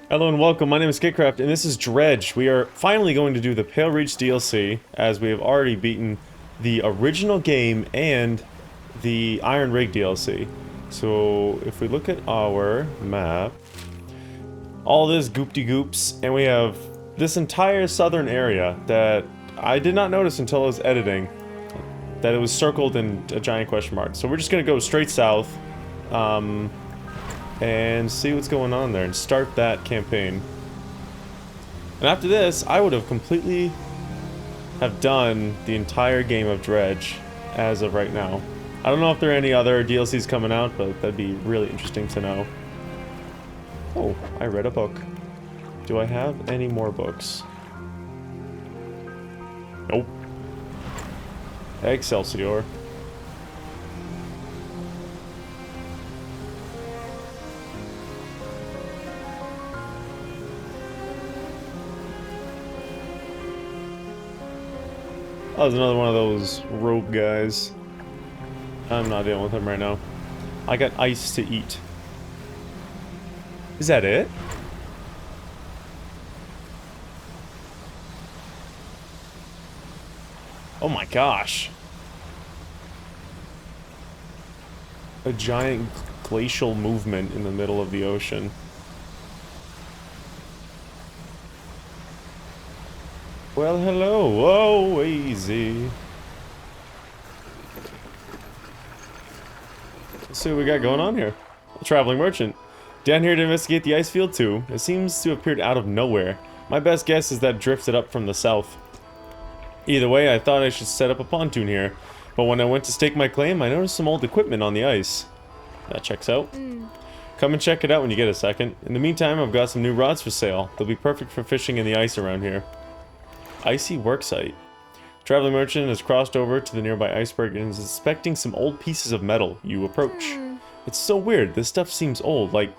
Hello and welcome, my name is Skitcraft and this is Dredge. We are finally going to do the Pale Reach DLC, as we have already beaten the original game and the Iron Rig DLC. So, if we look at our map, all this goop-de-goops, and we have this entire southern area that I did not notice until I was editing, that it was circled in a giant question mark. So we're just gonna go straight south, and see what's going on there and start that campaign. And after this, I would have completely have done the entire game of Dredge as of right now. I don't know if there are any other DLCs coming out, but that'd be really interesting to know. Oh, I read a book. Do I have any more books? Nope. Excelsior. Oh, there's another one of those rope guys. I'm not dealing with him right now. I got ice to eat. Is that it? Oh my gosh. A giant glacial movement in the middle of the ocean. Well, hello. Whoa, easy. Let's see what we got going on here. A traveling merchant. Down here to investigate the ice field too. It seems to have appeared out of nowhere. My best guess is that it drifted up from the south. Either way, I thought I should set up a pontoon here. But when I went to stake my claim, I noticed some old equipment on the ice. That checks out. Come and check it out when you get a second. In the meantime, I've got some new rods for sale. They'll be perfect for fishing in the ice around here. Icy worksite. Traveling merchant has crossed over to the nearby iceberg and is inspecting some old pieces of metal. You approach. It's so weird. This stuff seems old, like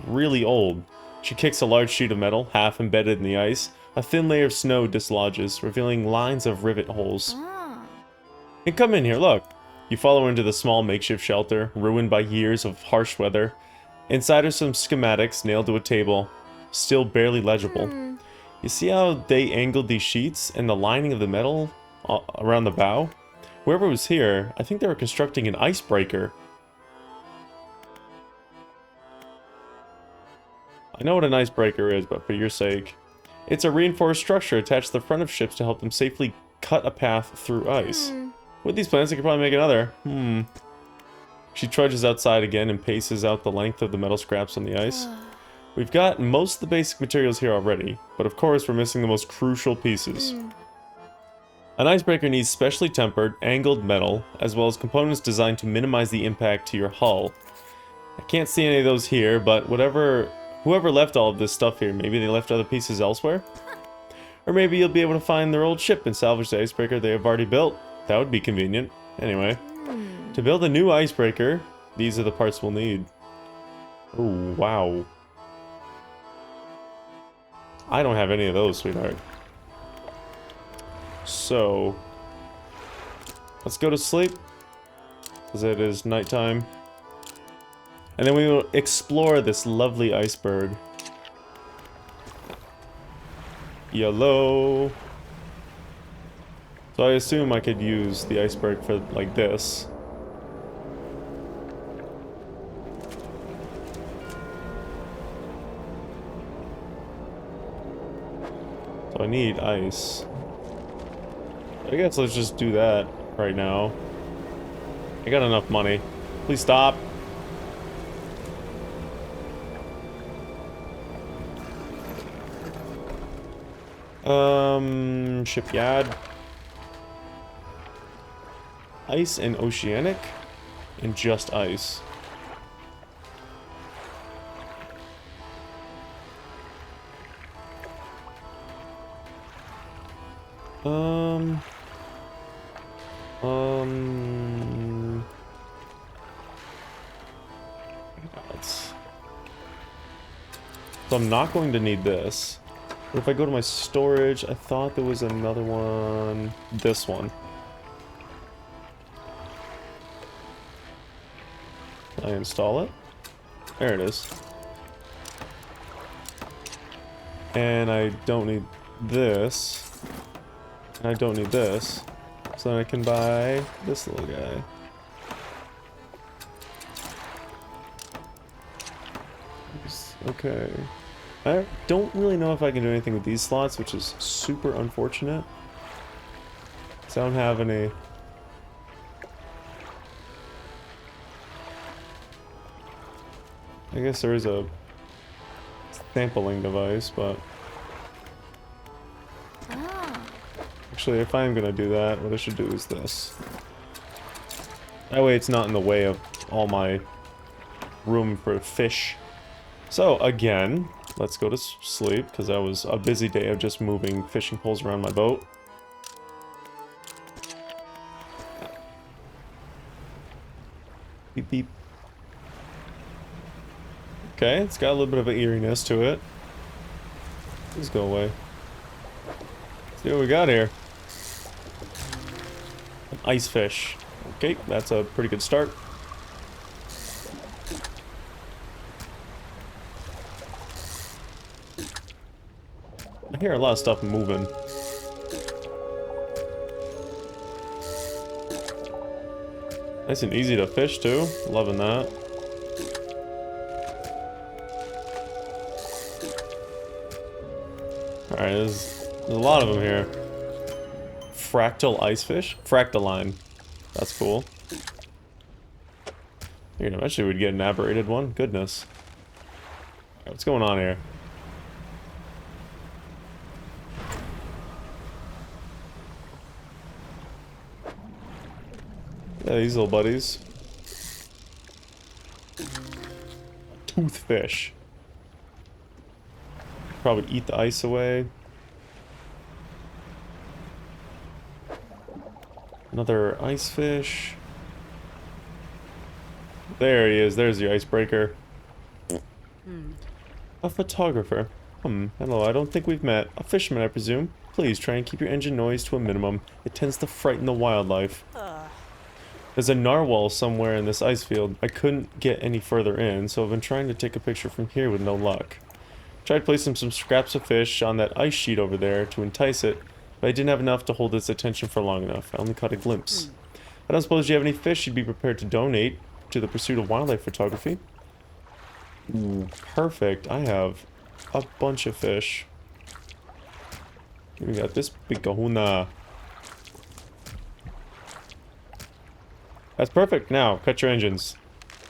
really old. She kicks a large sheet of metal, half embedded in the ice. A thin layer of snow dislodges, revealing lines of rivet holes. And come in here, look. You follow into the small makeshift shelter, ruined by years of harsh weather. Inside are some schematics nailed to a table, still barely legible. You see how they angled these sheets and the lining of the metal around the bow? Whoever was here, I think they were constructing an icebreaker. I know what an icebreaker is, but for your sake. It's a reinforced structure attached to the front of ships to help them safely cut a path through ice. With these plans, I could probably make another. She trudges outside again and paces out the length of the metal scraps on the ice. We've got most of the basic materials here already, but of course we're missing the most crucial pieces. An icebreaker needs specially tempered, angled metal, as well as components designed to minimize the impact to your hull. I can't see any of those here, but whoever left all of this stuff here, maybe they left other pieces elsewhere? Or maybe you'll be able to find their old ship and salvage the icebreaker they have already built. That would be convenient. Anyway, to build a new icebreaker, these are the parts we'll need. Oh, wow. I don't have any of those, sweetheart. So, let's go to sleep, because it is nighttime. And then we will explore this lovely iceberg. Yellow. So I assume I could use the iceberg for like this. So I need ice. I guess let's just do that right now. I got enough money. Please stop. Shipyard. Ice and oceanic? And just ice. So I'm not going to need this. But if I go to my storage, I thought there was another one. This one. I install it. There it is. And I don't need this. And I don't need this. So then I can buy this little guy. Okay. I don't really know if I can do anything with these slots, which is super unfortunate. So I don't have any... I guess there is a sampling device, but... Actually, if I am gonna do that, what I should do is this. That way it's not in the way of all my room for fish. So, again, let's go to sleep, because that was a busy day of just moving fishing poles around my boat. Beep beep. Okay, it's got a little bit of an eeriness to it. Please go away. Let's see what we got here. An ice fish. Okay, that's a pretty good start. I hear a lot of stuff moving. Nice and easy to fish too. Loving that. Alright, there's a lot of them here. Fractal ice fish? Fractaline. That's cool. Here, eventually we'd get an aberrated one. Goodness. Alright, what's going on here? Yeah, these little buddies. Toothfish. Probably eat the ice away. Another ice fish. There he is. There's the icebreaker. A photographer. Hello, I don't think we've met. A fisherman, I presume. Please try and keep your engine noise to a minimum. It tends to frighten the wildlife. There's a narwhal somewhere in this ice field. I couldn't get any further in, so I've been trying to take a picture from here with no luck. Tried placing some scraps of fish on that ice sheet over there to entice it, but I didn't have enough to hold its attention for long enough. I only caught a glimpse. I don't suppose you have any fish you'd be prepared to donate to the pursuit of wildlife photography? Ooh, perfect. I have a bunch of fish. We got this big kahuna. That's perfect. Now, cut your engines.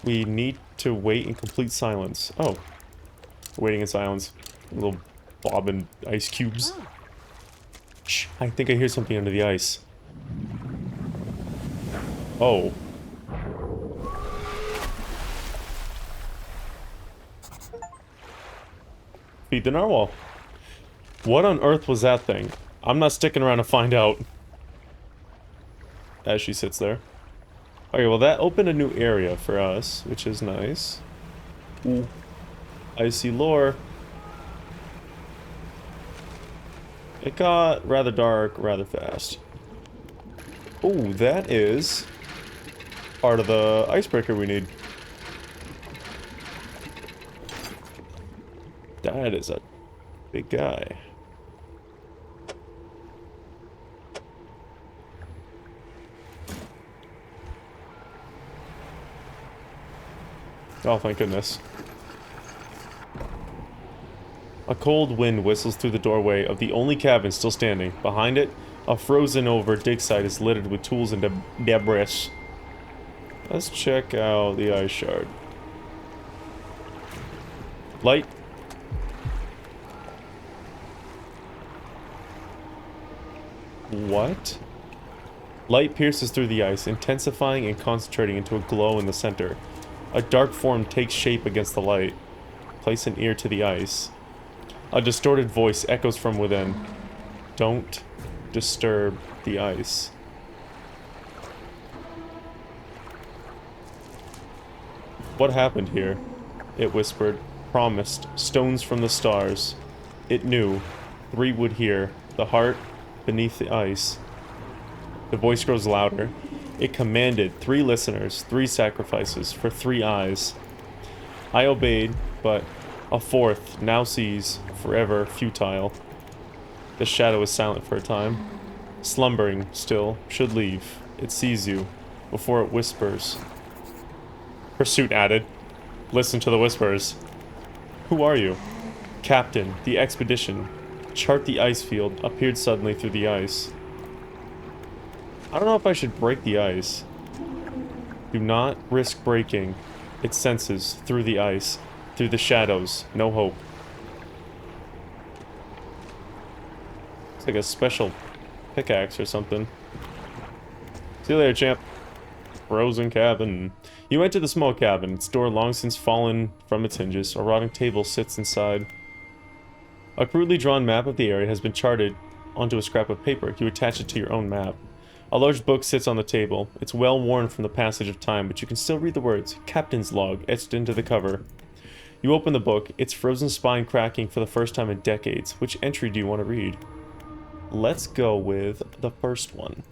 We need to wait in complete silence. Oh. Waiting in silence. Little bobbing ice cubes. Shh, I think I hear something under the ice. Oh. Feed the narwhal. What on earth was that thing? I'm not sticking around to find out. As she sits there. Okay, well that opened a new area for us, which is nice. Ooh. Icy lore. It got rather dark rather fast. Ooh, that is part of the icebreaker we need. That is a big guy. Oh, thank goodness. A cold wind whistles through the doorway of the only cabin still standing. Behind it, a frozen-over dig site is littered with tools and debris. Let's check out the ice shard. Light. What? Light pierces through the ice, intensifying and concentrating into a glow in the center. A dark form takes shape against the light. Place an ear to the ice. A distorted voice echoes from within. Don't disturb the ice. What happened here? It whispered. Promised. Stones from the stars. It knew. 3 would hear. The heart beneath the ice. The voice grows louder. It commanded 3 listeners, 3 sacrifices for 3 eyes. I obeyed, but A fourth now sees, forever futile. The shadow is silent for a time. Slumbering, still, should leave. It sees you, before it whispers. Pursuit added. Listen to the whispers. Who are you? Captain, the expedition. Chart the ice field, appeared suddenly through the ice. I don't know if I should break the ice. Do not risk breaking. It senses, through the ice, through the shadows, no hope. It's like a special pickaxe or something. See you later, champ. Frozen cabin. You enter the small cabin. Its door long since fallen from its hinges. A rotting table sits inside. A crudely drawn map of the area has been charted onto a scrap of paper. You attach it to your own map. A large book sits on the table. It's well worn from the passage of time, but you can still read the words Captain's Log etched into the cover. You open the book, its frozen spine cracking for the first time in decades. Which entry do you want to read? Let's go with the first one.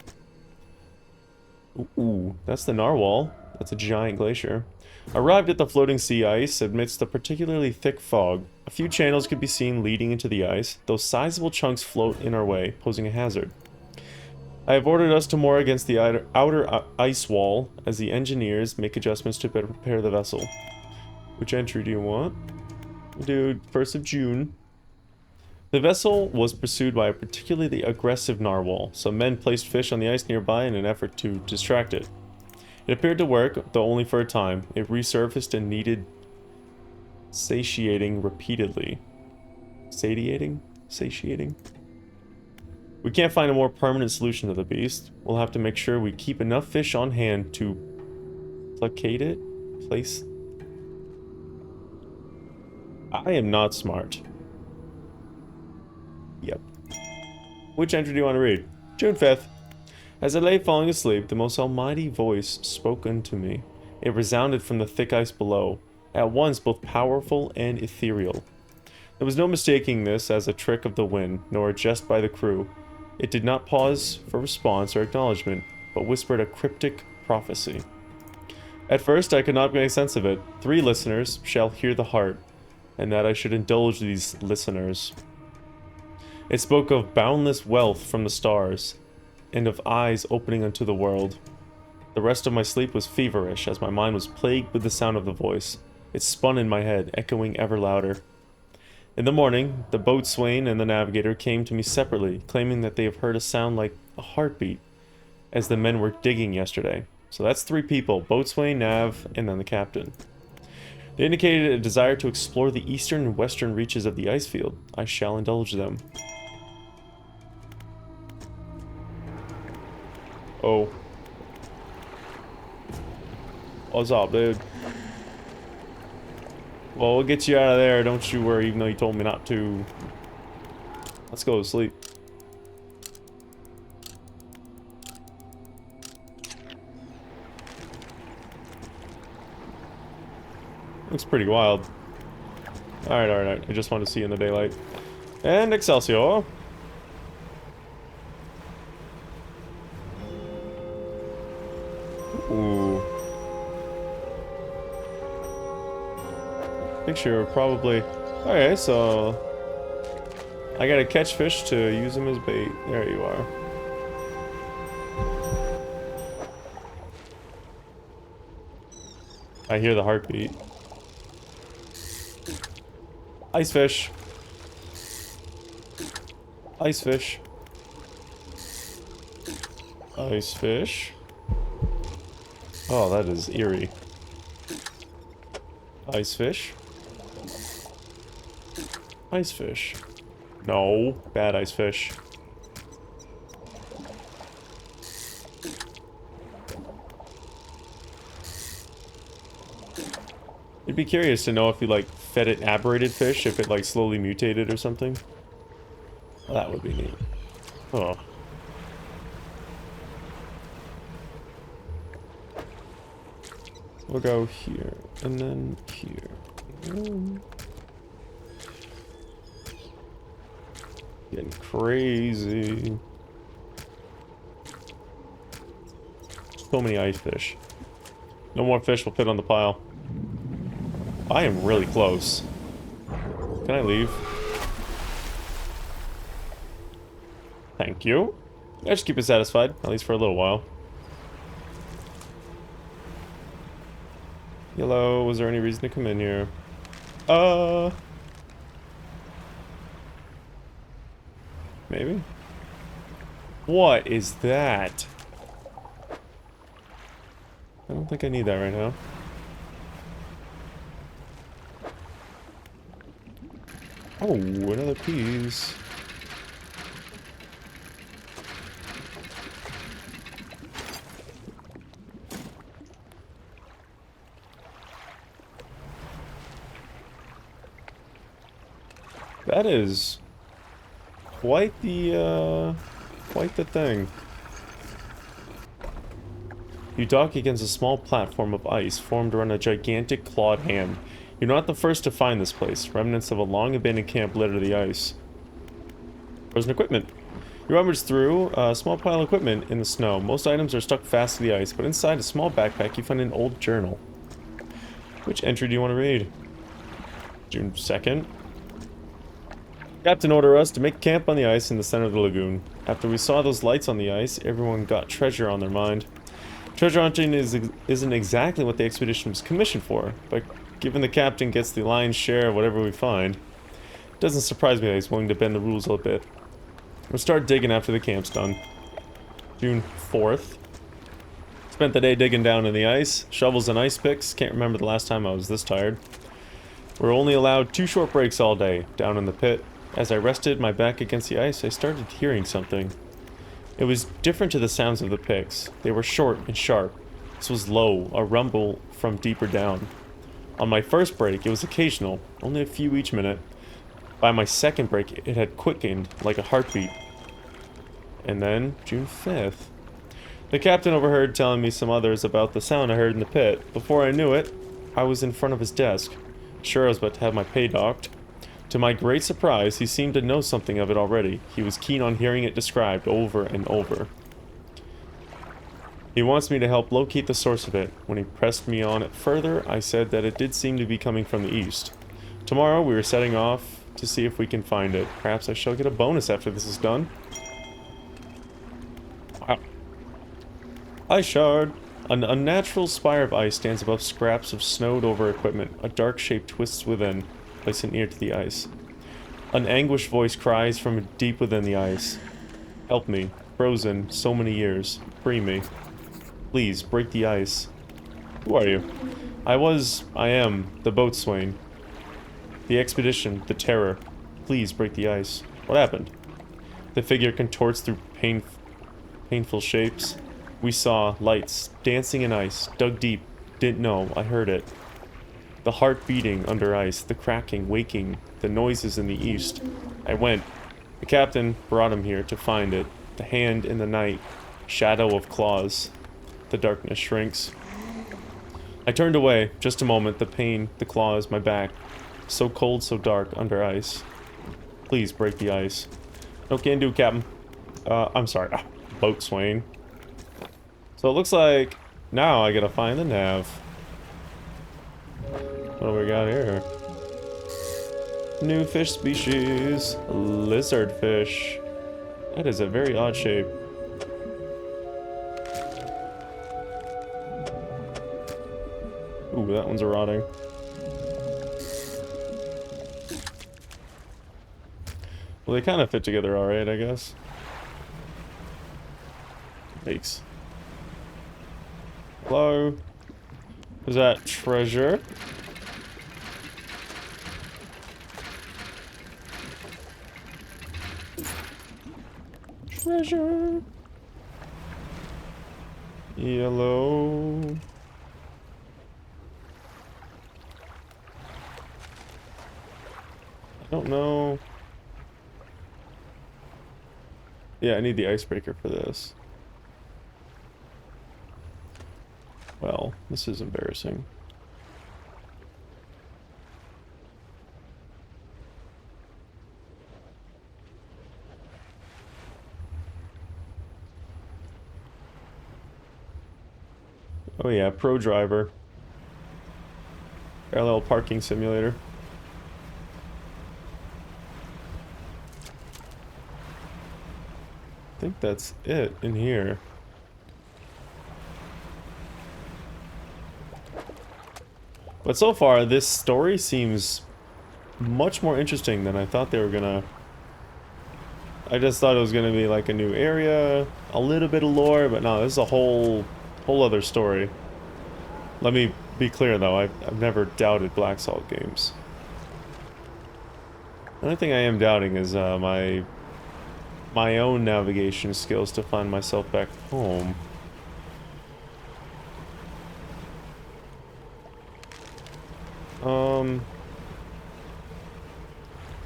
Ooh, that's the narwhal. That's a giant glacier. Arrived at the floating sea ice amidst a particularly thick fog. A few channels could be seen leading into the ice, though sizable chunks float in our way, posing a hazard. I have ordered us to moor against the outer ice wall as the engineers make adjustments to better prepare the vessel. Which entry do you want? Dude, 1st of June. The vessel was pursued by a particularly aggressive narwhal. Some men placed fish on the ice nearby in an effort to distract it. It appeared to work, though only for a time. It resurfaced and needed satiating repeatedly. Satiating? We can't find a more permanent solution to the beast. We'll have to make sure we keep enough fish on hand to placate it? I am not smart. Yep. Which entry do you want to read? June 5th. As I lay falling asleep, the most almighty voice spoke unto me. It resounded from the thick ice below, at once both powerful and ethereal. There was no mistaking this as a trick of the wind, nor a jest by the crew. It did not pause for response or acknowledgement, but whispered a cryptic prophecy. At first I could not make sense of it. 3 listeners shall hear the heart, and that I should indulge these listeners. It spoke of boundless wealth from the stars, and of eyes opening unto the world. The rest of my sleep was feverish, as my mind was plagued with the sound of the voice. It spun in my head, echoing ever louder. In the morning, the boatswain and the navigator came to me separately, claiming that they have heard a sound like a heartbeat, as the men were digging yesterday. So that's 3 people, boatswain, nav, and then the captain. They indicated a desire to explore the eastern and western reaches of the ice field. I shall indulge them. Oh. What's up, dude? Well, we'll get you out of there, don't you worry, even though you told me not to. Let's go to sleep. Looks pretty wild. Alright. I just want to see you in the daylight. And Excelsior. Ooh. Picture probably. Okay, so I gotta catch fish to use them as bait. There you are. I hear the heartbeat. Ice fish. Ice fish. Ice fish. Oh, that is eerie. Ice fish. Ice fish. No, bad ice fish. I'd be curious to know if you like fed it aberrated fish, if it like slowly mutated or something. Well, that would be neat. Oh. We'll go here, and then here. Getting crazy. So many ice fish. No more fish will fit on the pile. I am really close. Can I leave? Thank you. I just keep it satisfied, at least for a little while. Hello, was there any reason to come in here? Maybe? What is that? I don't think I need that right now. Oh, another piece. That is quite the thing. You dock against a small platform of ice formed around a gigantic clawed hand. You're not the first to find this place. Remnants of a long-abandoned camp litter the ice. Frozen equipment. You rummage through a small pile of equipment in the snow. Most items are stuck fast to the ice, but inside a small backpack you find an old journal. Which entry do you want to read? June 2nd. Captain ordered us to make camp on the ice in the center of the lagoon. After we saw those lights on the ice, everyone got treasure on their mind. Treasure hunting isn't exactly what the expedition was commissioned for, but given the captain gets the lion's share of whatever we find, it doesn't surprise me that he's willing to bend the rules a bit. We'll start digging after the camp's done. June 4th. Spent the day digging down in the ice, shovels and ice picks. Can't remember the last time I was this tired. We're only allowed 2 short breaks all day, down in the pit. As I rested my back against the ice, I started hearing something. It was different to the sounds of the picks. They were short and sharp. This was low, a rumble from deeper down. On my first break, it was occasional, only a few each minute. By my second break, it had quickened like a heartbeat. And then, June 5th. The captain overheard telling me some others about the sound I heard in the pit. Before I knew it, I was in front of his desk. Sure, I was about to have my pay docked. To my great surprise, he seemed to know something of it already. He was keen on hearing it described over and over. He wants me to help locate the source of it. When he pressed me on it further, I said that it did seem to be coming from the east. Tomorrow, we are setting off to see if we can find it. Perhaps I shall get a bonus after this is done. Wow. Ice shard. An unnatural spire of ice stands above scraps of snowed-over equipment. A dark shape twists within. Place it near to the ice. An anguished voice cries from deep within the ice. Help me. Frozen so many years. Free me. Please, break the ice. Who are you? I am, the boatswain. The expedition, the terror. Please, break the ice. What happened? The figure contorts through painful shapes. We saw lights, dancing in ice, dug deep. Didn't know, I heard it. The heart beating under ice, the cracking, waking, the noises in the east. I went. The captain brought him here to find it. The hand in the night, shadow of claws. The darkness shrinks. I turned away, just a moment, the pain, the claws, my back. So cold, so dark, under ice. Please break the ice. No can do, Captain. I'm sorry, boatswain. So it looks like now I gotta find the nav. What do we got here? New fish species. Lizard fish. That is a very odd shape. Ooh, that one's rotting. Well, they kind of fit together alright, I guess. Thanks. Hello? Is that treasure? Treasure. Yellow. I don't know. Yeah, I need the icebreaker for this. Well, this is embarrassing. Oh yeah, Pro Driver. Parallel parking simulator. think that's it in here. But so far, this story seems much more interesting than I thought they were gonna. I just thought it was gonna be like a new area, a little bit of lore, but no, this is a whole other story. Let me be clear though, I've never doubted Black Salt games. The only thing I am doubting is my own navigation skills to find myself back home.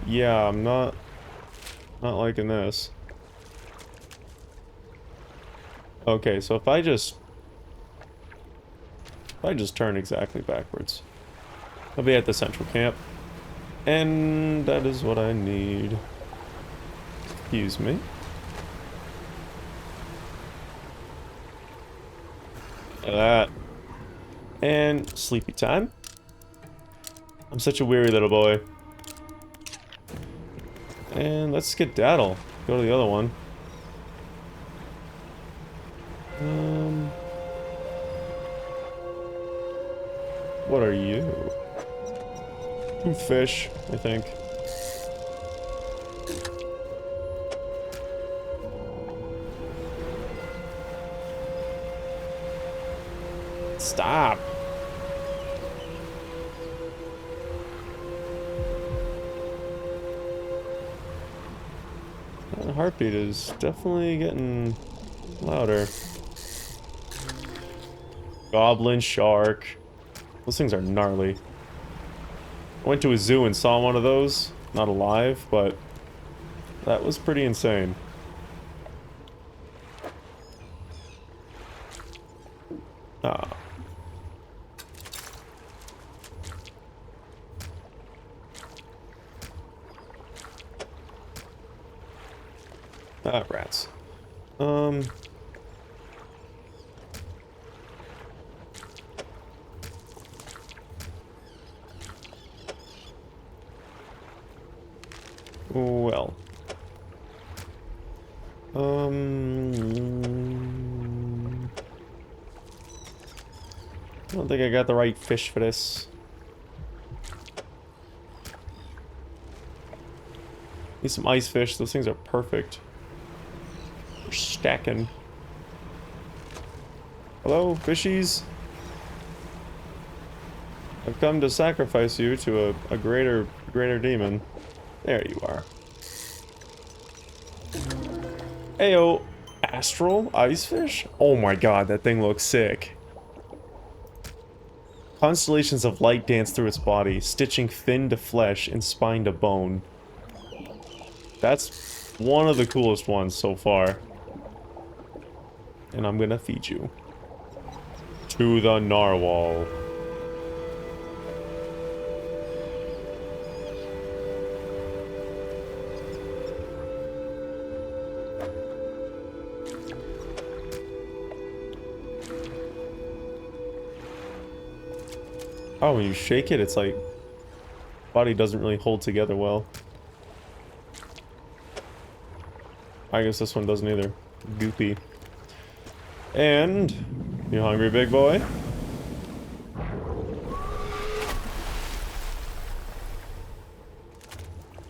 Yeah, I'm not liking this. Okay, so if I just turn exactly backwards, I'll be at the central camp. And that is what I need. Excuse me. Look at that. And sleepy time. I'm such a weary little boy. And let's skedaddle. Go to the other one. What are you? Fish, I think. Stop. That heartbeat is definitely getting louder. Goblin shark. Those things are gnarly. I went to a zoo and saw one of those. Not alive, but that was pretty insane. Ah. Ah, rats. Well. I don't think I got the right fish for this. Need some ice fish. Those things are perfect. They're stacking. Hello, fishies? I've come to sacrifice you to a greater demon. There you are. Ayo, astral ice fish? Oh my god, that thing looks sick. Constellations of light dance through its body, stitching fin to flesh and spine to bone. That's one of the coolest ones so far. And I'm gonna feed you. To the narwhal. Oh, when you shake it, it's like body doesn't really hold together well. I guess this one doesn't either. Goopy. And you hungry, big boy?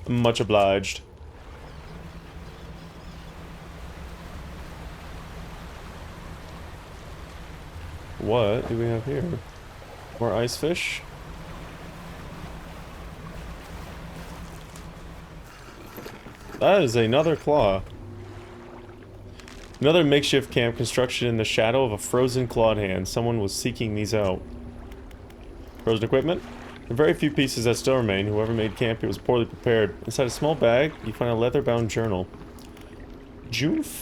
Much obliged. What do we have here? More ice fish? That is another claw. Another makeshift camp construction in the shadow of a frozen clawed hand. Someone was seeking these out. Frozen equipment? There are very few pieces that still remain. Whoever made camp here was poorly prepared. Inside a small bag, you find a leather-bound journal.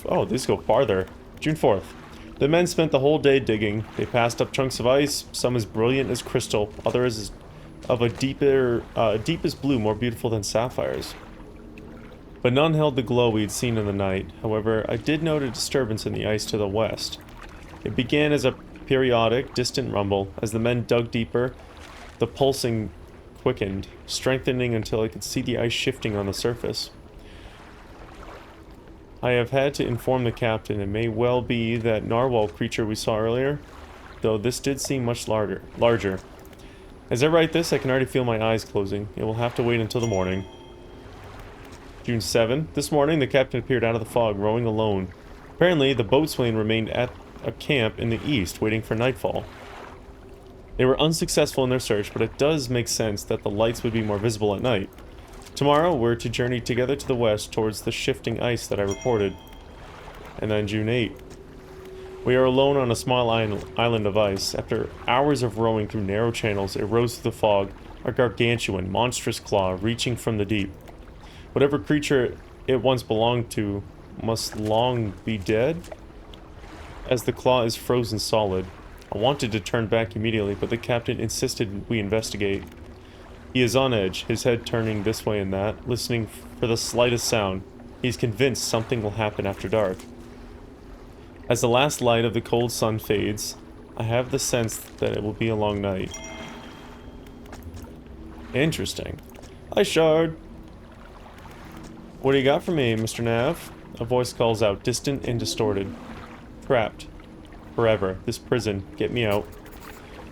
Oh, these go farther. June 4th. The men spent the whole day digging. They passed up chunks of ice, some as brilliant as crystal, others as of a deepest blue, more beautiful than sapphires. But none held the glow we'd seen in the night. However, I did note a disturbance in the ice to the west. It began as a periodic, distant rumble. As the men dug deeper, the pulsing quickened, strengthening until I could see the ice shifting on the surface. I have had to inform the captain. It may well be that narwhal creature we saw earlier, though this did seem much larger. As I write this, I can already feel my eyes closing. It will have to wait until the morning. June 7. This morning, the captain appeared out of the fog, rowing alone. Apparently, the boatswain remained at a camp in the east, waiting for nightfall. They were unsuccessful in their search, but it does make sense that the lights would be more visible at night. Tomorrow, we're to journey together to the west towards the shifting ice that I reported. And then June 8. We are alone on a small island of ice. After hours of rowing through narrow channels, it rose through the fog, a gargantuan, monstrous claw reaching from the deep. Whatever creature it once belonged to must long be dead, as the claw is frozen solid. I wanted to turn back immediately, but the captain insisted we investigate. He is on edge, his head turning this way and that, listening for the slightest sound. He is convinced something will happen after dark. As the last light of the cold sun fades, I have the sense that it will be a long night. Interesting. Hi, Shard. What do you got for me, Mr. Nav? A voice calls out, distant and distorted. Trapped. Forever. This prison. Get me out.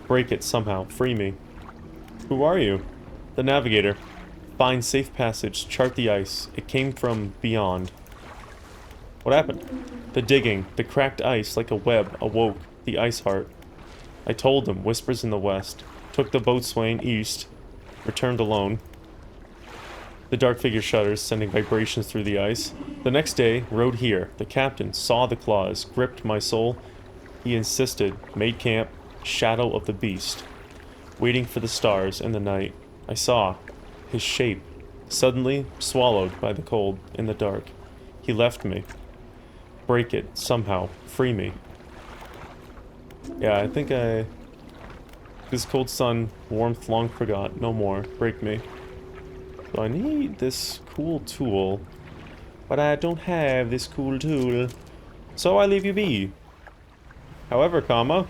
Break it somehow. Free me. Who are you? The navigator. Find safe passage. Chart the ice. It came from beyond. What happened? The digging. The cracked ice like a web awoke the ice heart. I told them. Whispers in the west. Took the boatswain east. Returned alone. The dark figure shudders, sending vibrations through the ice. The next day, rode here. The captain saw the claws, gripped my soul. He insisted, made camp, shadow of the beast. Waiting for the stars and the night. I saw his shape, suddenly swallowed by the cold in the dark. He left me. Break it, somehow. Free me. Yeah, I think this cold sun, warmth long forgot. No more. Break me. So I need this cool tool, but I don't have this cool tool, so I leave you be. However, comma,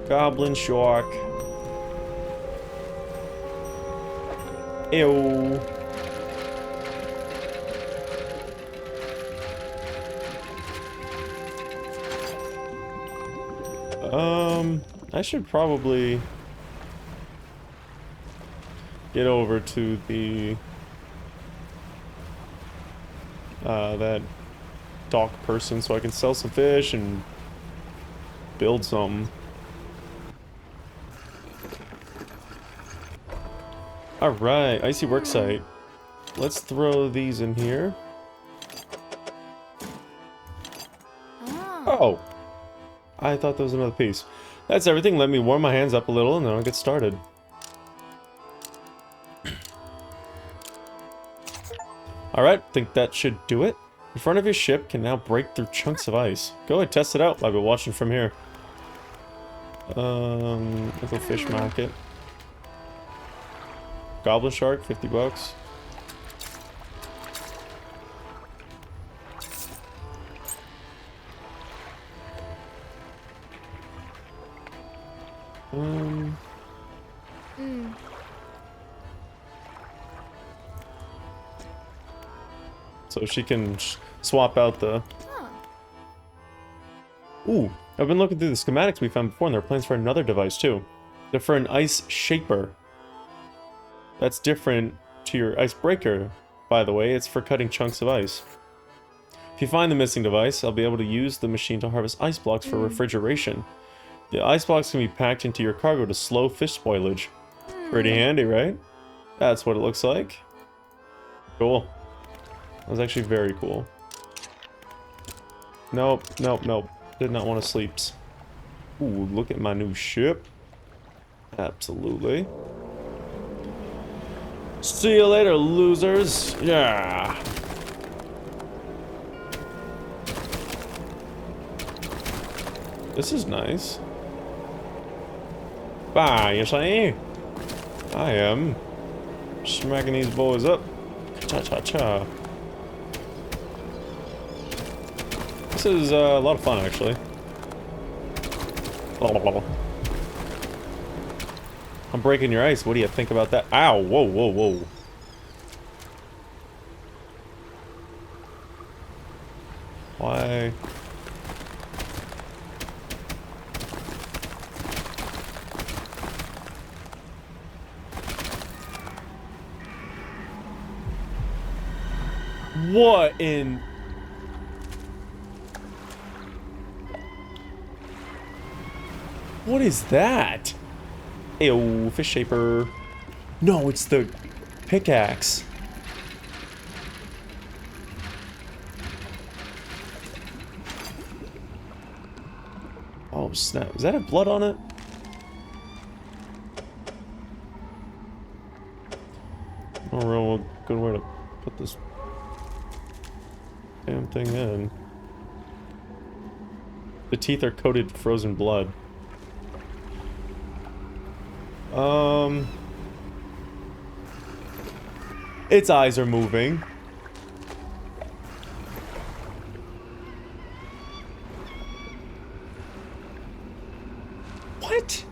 goblin shark. Ew. I should probably get over to the that dock person so I can sell some fish and build something. Alright, icy worksite. Let's throw these in here. Oh! I thought there was another piece. That's everything. Let me warm my hands up a little and then I'll get started. Alright, think that should do it. The front of your ship can now break through chunks of ice. Go ahead, test it out. I've been watching from here. Local fish market. Goblin shark, 50 bucks. So she can swap out the... Ooh, I've been looking through the schematics we found before and there are plans for another device too. They're for an ice shaper. That's different to your icebreaker, by the way. It's for cutting chunks of ice. If you find the missing device, I'll be able to use the machine to harvest ice blocks for refrigeration. The ice blocks can be packed into your cargo to slow fish spoilage. Pretty handy, right? That's what it looks like. Cool. That was actually very cool. Nope, nope, nope. Did not want to sleeps. Ooh, look at my new ship. Absolutely. See you later, losers. Yeah. This is nice. Bye, you say? I am smacking these boys up. Cha-cha-cha. This is a lot of fun, actually. I'm breaking your ice. What do you think about that? Ow! Whoa, whoa, whoa. Why? What in... What is that? Ayo, fish shaper. No, it's the pickaxe. Oh snap, is that a blood on it? I don't know a good way to put this damn thing in. The teeth are coated in frozen blood. Its eyes are moving. What?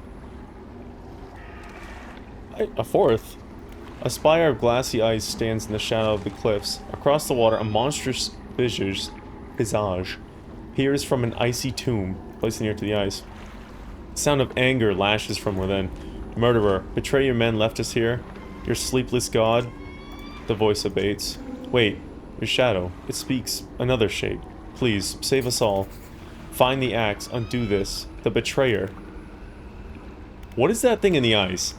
A fourth. A spire of glassy ice stands in the shadow of the cliffs. Across the water, a monstrous visage peers from an icy tomb placed near to the ice. The sound of anger lashes from within. Murderer, betray your men left us here? Your sleepless god? The voice abates. Wait, your shadow. It speaks another shape. Please, save us all. Find the axe, undo this. The betrayer. What is that thing in the ice?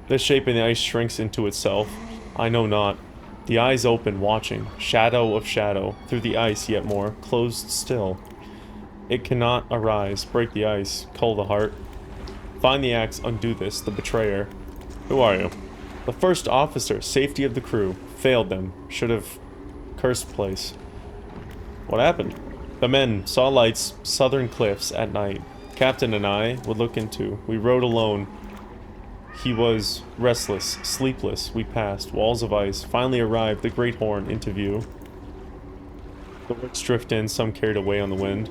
The shape in the ice shrinks into itself. I know not. The eyes open, watching. Shadow of shadow. Through the ice, yet more. Closed still. It cannot arise. Break the ice. Cull the heart. Find the axe, undo this. The betrayer. Who are you? The first officer. Safety of the crew. Failed them. Should have cursed place. What happened? The men saw lights, southern cliffs at night. Captain and I would look into. We rode alone. He was restless, sleepless. We passed. Walls of ice. Finally arrived. The Great Horn into view. The works drift in, some carried away on the wind.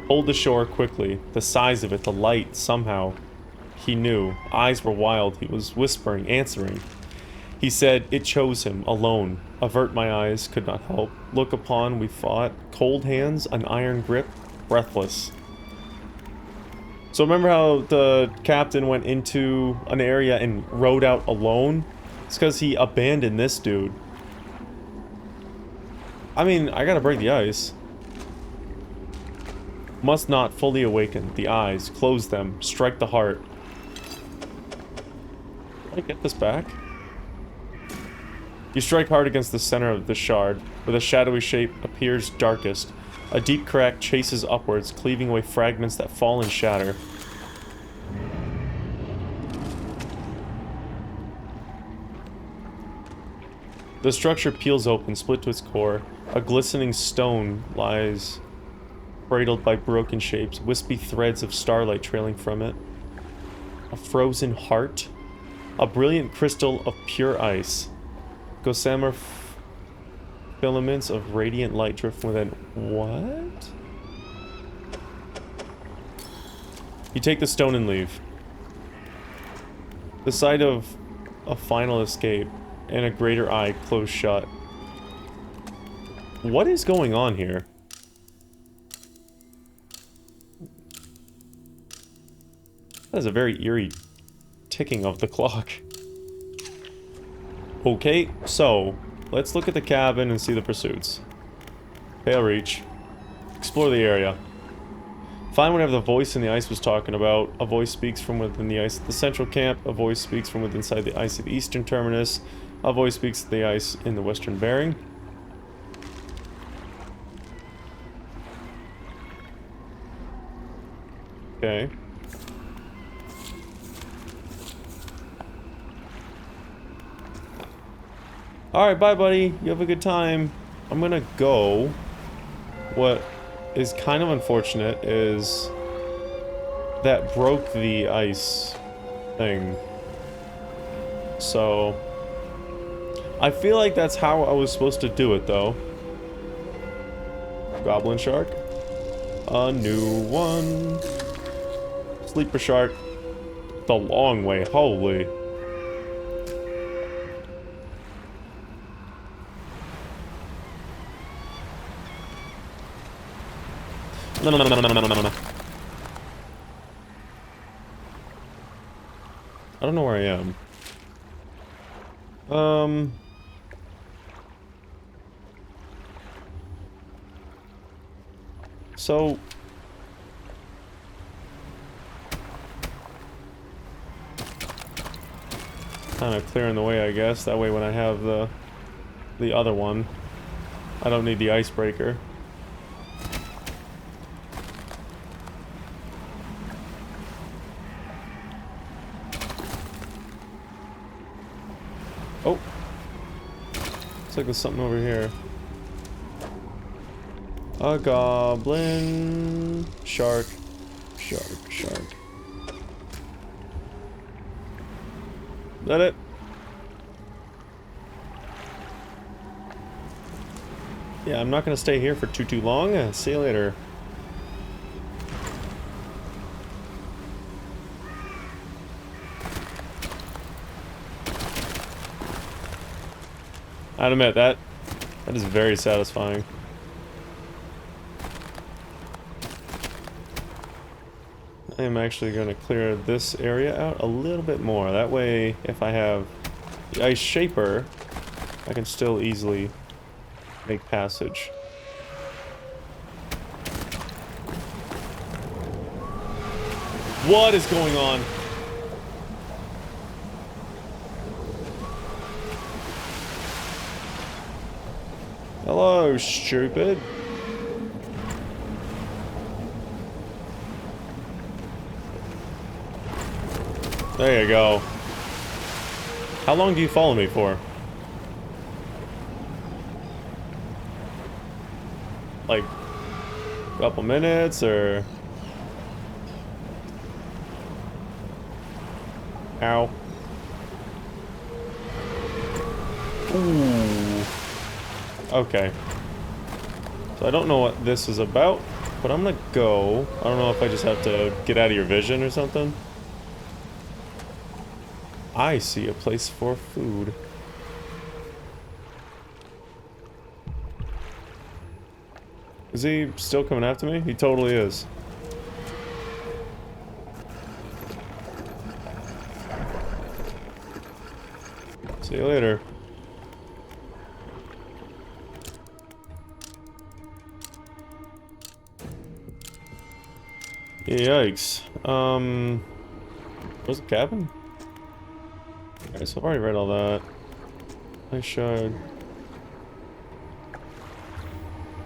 Hold the shore quickly. The size of it, the light, somehow. He knew. Eyes were wild. He was whispering, answering. He said, it chose him, alone. Avert my eyes, could not help. Look upon, we fought. Cold hands, an iron grip, breathless. So remember how the captain went into an area and rode out alone? It's because he abandoned this dude. I mean, I gotta break the ice. Must not fully awaken. The eyes, close them, strike the heart. Can I get this back? You strike hard against the center of the shard, where the shadowy shape appears darkest. A deep crack chases upwards, cleaving away fragments that fall and shatter. The structure peels open, split to its core. A glistening stone lies cradled by broken shapes, wispy threads of starlight trailing from it. A frozen heart. A brilliant crystal of pure ice. Gossamer filaments of radiant light drift within. What? You take the stone and leave. The sight of a final escape and a greater eye closed shut. What is going on here? That is a very eerie ticking of the clock. Okay, so let's look at the cabin and see the pursuits. Pale reach. Explore the area. Find whatever the voice in the ice was talking about. A voice speaks from within the ice at the central camp. A voice speaks from within inside the ice of the eastern terminus. A voice speaks to the ice in the western bearing. Okay. Alright, bye buddy. You have a good time. I'm gonna go. What is kind of unfortunate is that broke the ice thing. So I feel like that's how I was supposed to do it though. Goblin shark. A new one. Sleeper shark. The long way, holy. No, no, no, no, no, no, no, no, no. I don't know where I am. So... kind of clearing the way, I guess. That way when I have the other one, I don't need the icebreaker. Oh! Looks like there's something over here. A goblin... Shark. Shark. Shark. Is that it? Yeah, I'm not gonna stay here for too long. See you later. I'd admit that is very satisfying. I am actually going to clear this area out a little bit more. That way, if I have the ice shaper, I can still easily make passage. What is going on? Hello, stupid. There you go. How long do you follow me for? Like, a couple minutes, or... Ow. Ooh. Okay. So I don't know what this is about, but I'm gonna go. I don't know if I just have to get out of your vision or something. I see a place for food. Is he still coming after me? He totally is. See you later. Yikes. Where's the cabin? Alright, so I've already read all that. I should...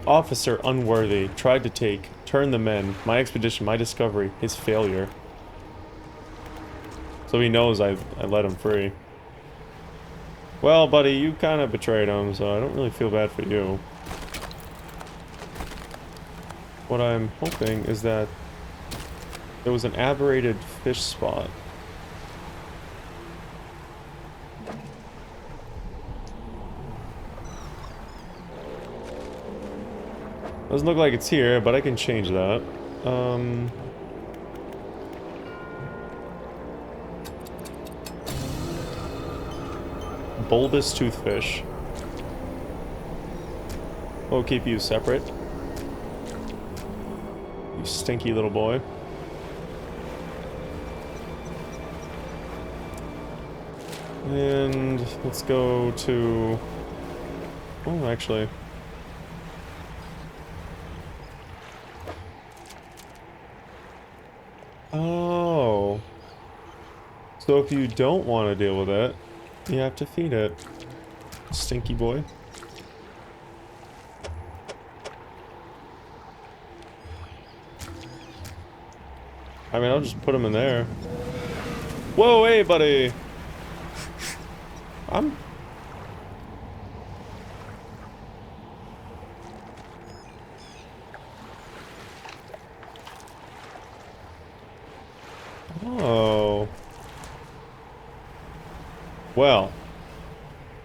Officer unworthy. Tried to take. Turn the men. My expedition, my discovery. His failure. So he knows I let him free. Well, buddy, you kind of betrayed him, so I don't really feel bad for you. What I'm hoping is that there was an aberrated fish spot. Doesn't look like it's here, but I can change that. Bulbous toothfish. We'll keep you separate. You stinky little boy. And let's go to... Oh, actually... Oh. So if you don't want to deal with it, you have to feed it. Stinky boy. I mean, I'll just put him in there. Whoa, hey, buddy! I'm... Oh. Well.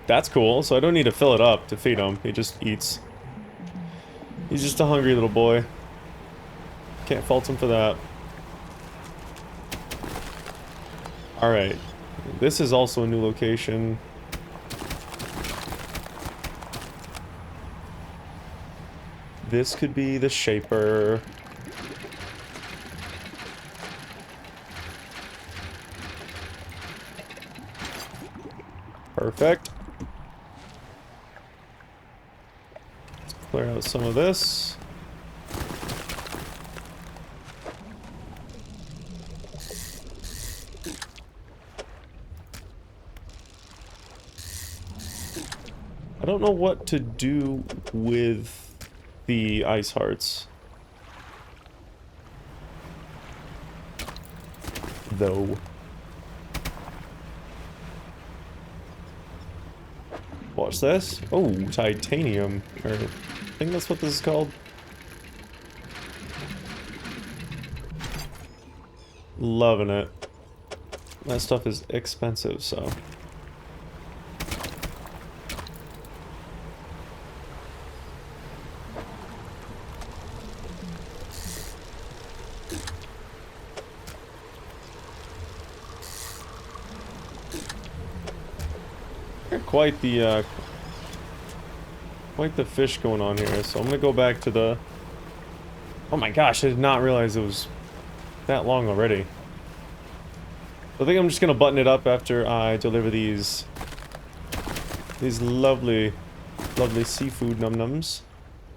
That's cool, so I don't need to fill it up to feed him. He just eats. He's just a hungry little boy. Can't fault him for that. Alright. This is also a new location. This could be the Shaper. Perfect. Let's clear out some of this. I don't know what to do with the ice hearts, though. Watch this. Oh, titanium. Or, I think that's what this is called. Loving it. That stuff is expensive, so. Quite the fish going on here, so I'm gonna go back to the... Oh my gosh, I did not realize it was that long already. I think I'm just gonna button it up after I deliver these lovely seafood num-nums.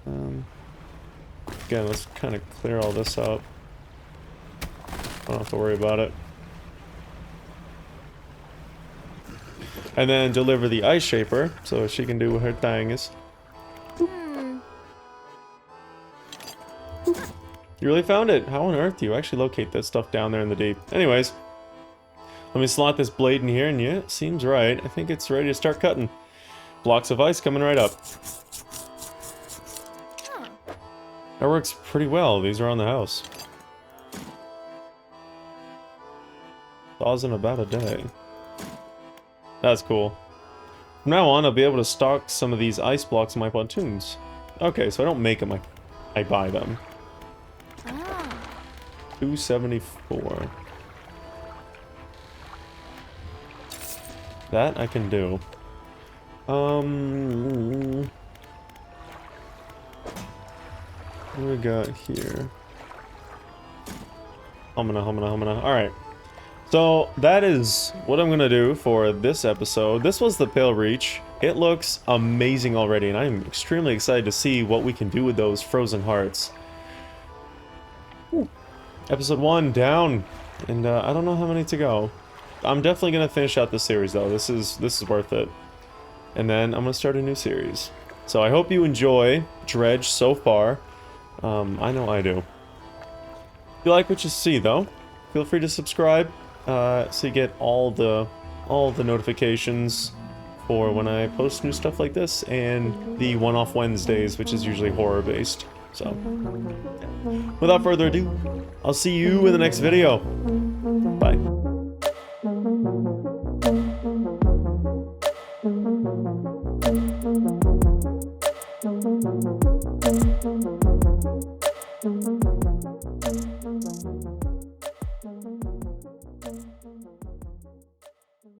Again, let's kind of clear all this out. I don't have to worry about it. And then deliver the ice shaper, so she can do her things. You really found it? How on earth do you actually locate this stuff down there in the deep? Anyways, let me slot this blade in here, and yeah, it seems right. I think it's ready to start cutting. Blocks of ice coming right up. That works pretty well. These are on the house. Thaws in about a day. That's cool. From now on, I'll be able to stock some of these ice blocks in my pontoons. Okay, so I don't make them, I buy them. 274. That I can do. What do we got here? Humana. Alright. So, that is what I'm gonna do for this episode. This was the Pale Reach. It looks amazing already, and I'm extremely excited to see what we can do with those frozen hearts. Ooh. Episode 1 down, and I don't know how many to go. I'm definitely gonna finish out this series, though. This is worth it. And then I'm gonna start a new series. So I hope you enjoy Dredge so far. I know I do. If you like what you see, though, feel free to subscribe. So you get all the notifications for when I post new stuff like this, and the one-off Wednesdays, which is usually horror-based. So, without further ado, I'll see you in the next video.